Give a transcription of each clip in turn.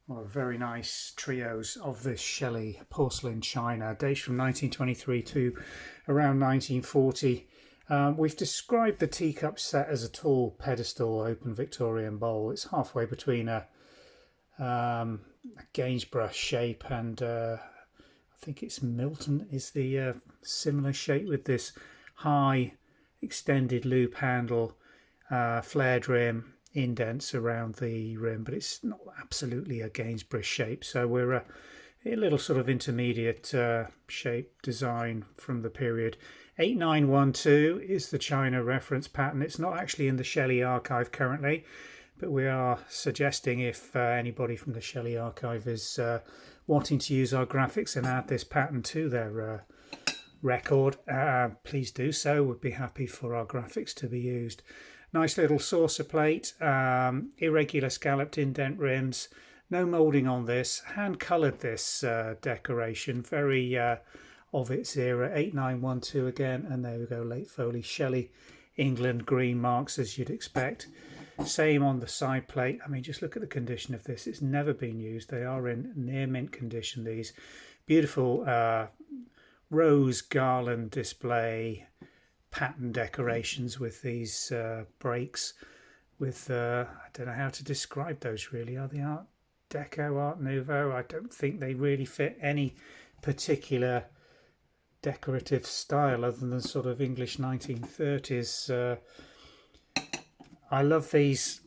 Well, very nice trios of this Shelley porcelain china, dates from 1923 to around 1940. We've described the teacup set as a tall pedestal open Victorian bowl. It's halfway between a Gainsborough shape and I think it's Milton is the similar shape with this high extended loop handle, flared rim, indents around the rim, but it's not absolutely a Gainsborough shape. So we're a little sort of intermediate shape design from the period. 8912 is the China reference pattern. It's not actually in the Shelley archive currently, but we are suggesting if anybody from the Shelley archive is wanting to use our graphics and add this pattern to their record, please do so. We'd be happy for our graphics to be used. Nice little saucer plate, irregular scalloped indent rims, no moulding on this, hand coloured this decoration, very of its era. 8912 again, and there we go, late Foley, Shelley, England, green marks as you'd expect. Same on the side plate. I mean, just look at the condition of this. It's never been used. They are in near mint condition, these beautiful rose garland display pattern decorations with these breaks with I don't know how to describe those really. Are they Art Deco, Art Nouveau? I don't think they really fit any particular decorative style other than sort of English 1930s. I love these,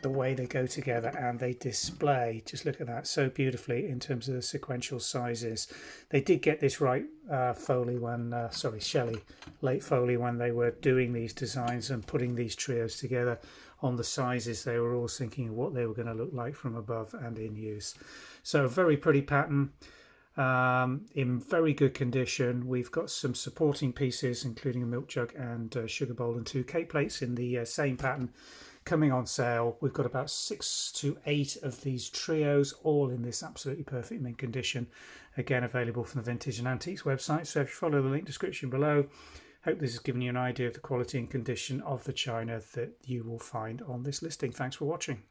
the way they go together and they display, just look at that, so beautifully in terms of the sequential sizes. They did get this right, Foley when Shelley, late Foley, when they were doing these designs and putting these trios together on the sizes. They were always thinking of what they were going to look like from above and in use. So a very pretty pattern, in very good condition. We've got some supporting pieces including a milk jug and sugar bowl and two cake plates in the same pattern coming on sale. We've got about 6 to 8 of these trios, all in this absolutely perfect mint condition, again available from the Vintage and Antiques website. So if you follow the link description below, hope this has given you an idea of the quality and condition of the china that you will find on this listing. Thanks for watching.